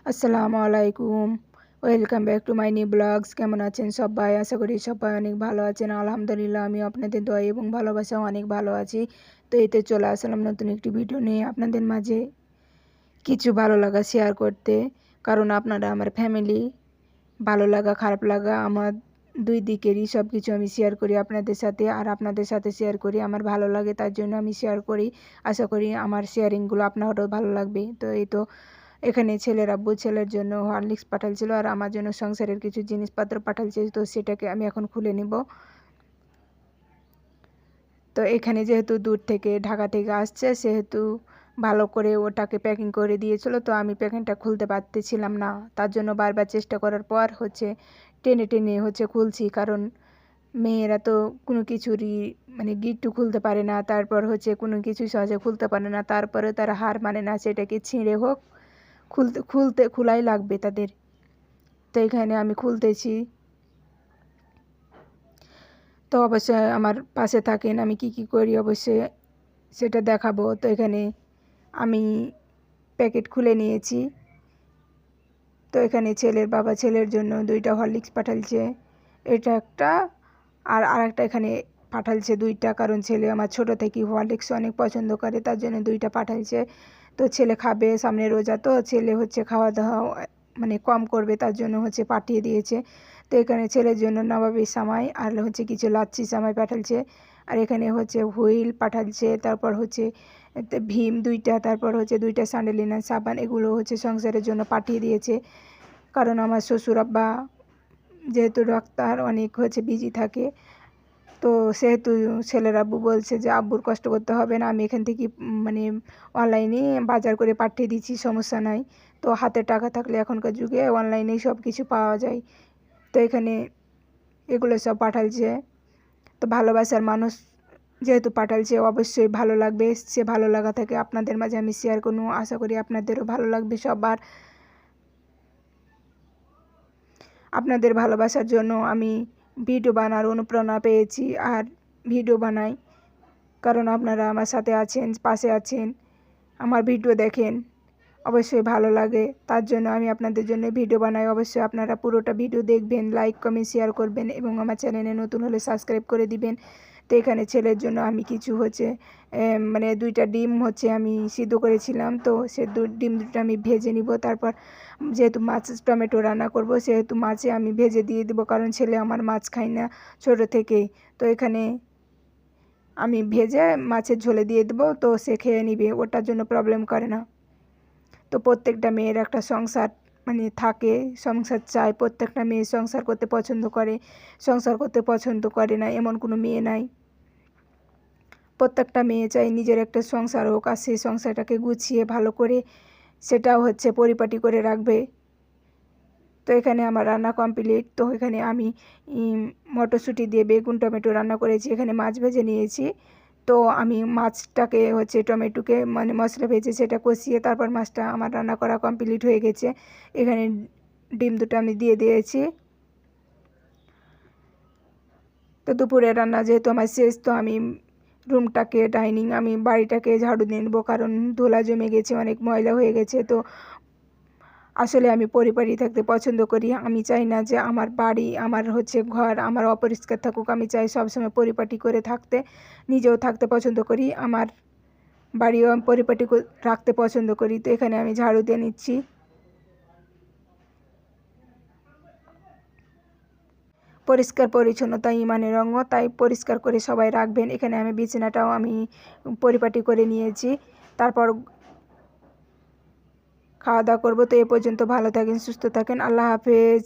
আসসালামু আলাইকুম। Welcome back to my new blogs. কেমন আছেন সবাই? আশা করি সবাই অনেক ভালো আছেন। আলহামদুলিল্লাহ আমি আপনাদের দোয়া এবং ভালোবাসায় অনেক ভালো আছি। তো এই তো চলে আসলাম নতুন একটি ভিডিও নিয়ে আপনাদের মাঝে কিছু ভালো লাগা শেয়ার করতে। কারণ আপনারা আমার ফ্যামিলি। ভালো লাগা খারাপ লাগা আমার দুই দিকেরই সব কিছু আমি শেয়ার করি আপনাদের সাথে। আর আপনাদের সাথে শেয়ার করি আমার ভালো লাগে, তার জন্য আমি শেয়ার করি। আশা করি আমার শেয়ারিংগুলো আপনারও ভালো লাগবে। তো এই তো এখানে ছেলের আব্বু ছেলের জন্য হরলিক্স পাঠালছিল আর আমার জন্য সংসারের কিছু জিনিসপত্র পাঠালছে, তো সেটাকে আমি এখন খুলে নিব। তো এখানে যেহেতু দূর থেকে ঢাকা থেকে আসছে, সেহেতু ভালো করে ওটাকে প্যাকিং করে দিয়েছিল, তো আমি প্যাকিংটা খুলতে পারতেছিলাম না। তার জন্য বারবার চেষ্টা করার পর টেনে টেনে খুলছি। কারণ মেয়েরা তো কোনো কিছুরই গিট্টু খুলতে পারে না, তারপর কোনো কিছুই সহজে খুলতে পারে না, তারপরে তারা হার মানে না, সেটাকে ছিঁড়ে হোক খোলাই লাগবে তাদের। তো এখানে আমি খুলতেছি। তো অবশ্যই আমার পাশে থাকেন, আমি কি করি অবশ্যই সেটা দেখাবো। তো এখানে আমি প্যাকেট খুলে নিয়েছি। তো এখানে ছেলের বাবা ছেলের জন্য 2টা হরলিক্স পাঠালছে, এটা একটা আর আরেকটা এখানে পাঠালছে 2টা, কারণ ছেলে আমার ছোট থেকেই হরলিক্স অনেক পছন্দ করে, তার জন্য 2টা পাঠালছে। তো ছেলে খাবে, সামনে রোজা, তো ছেলে খাওয়া দাওয়া কম করবে, তার জন্য পাঠিয়ে দিয়েছে। তো এখানে ছেলের জন্য নবাবী সামাই আর কিছু লাচ্ছি সামাই পাঠালছে। আর এখানে হুইল পাঠালছে, তারপর ভীম 2টা, তারপর 2টা স্যান্ডেলিনা সাবান, এগুলো সংসারের জন্য পাঠিয়ে দিয়েছে। কারণ আমার শ্বশুর আব্বা যেহেতু ডাক্তার অনেক বিজি থাকে, তো সেহেতু ছেলের আব্বু বলছে যে আব্বুর কষ্ট করতে হবে না, আমি এখান থেকে অনলাইনে বাজার করে পাঠিয়ে দিচ্ছি, সমস্যা নাই। তো হাতে টাকা থাকলে এখনকার যুগে অনলাইনেই সব কিছু পাওয়া যায়। তো এখানে এগুলো সব পাঠালছে। তো ভালোবাসার মানুষ যেহেতু পাঠালছে, অবশ্যই ভালো লাগবে। সে ভালো লাগা থেকে আপনাদের মাঝে আমি শেয়ার করবো, আশা করি আপনাদেরও ভালো লাগবে সবার। আপনাদের ভালোবাসার জন্য আমি ভিডিও বানার অনুপ্রেরণা পেয়েছি আর ভিডিও বানাই। কারণ আপনারা আমার সাথে আছেন, পাশে আছেন, আমার ভিডিও দেখেন, অবশ্যই ভালো লাগে, তার জন্য আমি আপনাদের জন্য ভিডিও বানাই। অবশ্যই আপনারা পুরোটা ভিডিও দেখবেন, লাইক কমেন্ট শেয়ার করবেন এবং আমার চ্যানেলে নতুন হলে সাবস্ক্রাইব করে দিবেন। তো এখানে ছেলের জন্য আমি কিছু 2টা ডিম আমি সিদ্ধ করেছিলাম, তো ডিম দুটো আমি ভেজে নিব। তারপর যেহেতু মাছ টমেটো রান্না করব, সেহেতু মাছে আমি ভেজে দিয়ে দেবো, কারণ ছেলে আমার মাছ খায় না ছোটো থেকেই। তো এখানে আমি ভেজে মাছের ঝোলে দিয়ে দেবো, তো সে খেয়ে নিবে, ওটার জন্য প্রবলেম করে না। তো প্রত্যেকটা মেয়ের একটা সংসার থাকে, সংসার চায়, প্রত্যেকটা মেয়ে সংসার করতে পছন্দ করে, সংসার করতে পছন্দ করে না এমন কোনো মেয়ে নাই। প্রত্যেকটা মেয়ে চায় নিজের একটা সংসার হোক, আর সেই সংসারটাকে গুছিয়ে ভালো করে সেটাও পরিপাটি করে রাখবে। তো এখানে আমার রান্না কমপ্লিট। তো এখানে আমি মটরশুঁটি দিয়ে বেগুন টমেটো রান্না করেছি, এখানে মাছ ভেজে নিয়েছি। তো আমি মাছটাকে টমেটোকে মশলা ভেজে সেটা কষিয়ে তারপর মাছটা আমার রান্না করা কমপ্লিট হয়ে গেছে। এখানে ডিম দুটো আমি দিয়ে দিয়েছি। তো দুপুরের রান্না যেহেতু আমার শেষ, তো আমি রুমটাকে আমি বাড়িটাকে ঝাড়ু দিয়ে নেবো, কারণ ধুলা জমে গেছে, অনেক ময়লা হয়ে গেছে। তো আসলে আমি পরিপাটি থাকতে পছন্দ করি, আমি চাই না যে আমার বাড়ি আমার ঘর আমার অপরিষ্কার থাকুক, আমি চাই সবসময় পরিপাটি করে থাকতে, নিজেও থাকতে পছন্দ করি, আমার বাড়িও আমি পরিপাটি রাখতে পছন্দ করি। তো এখানে আমি ঝাড়ু দিয়ে নিচ্ছি। পরিষ্কার পরিচ্ছন্নতা ইমানের অঙ্গ, তাই পরিষ্কার করে সবাই রাখবেন। এখানে আমি বিছানাটাও আমি পরিপাটি করে নিয়েছি, তারপর খাওয়া দাওয়া করবো। তো এ পর্যন্ত ভালো থাকেন, সুস্থ থাকেন, আল্লাহ হাফেজ।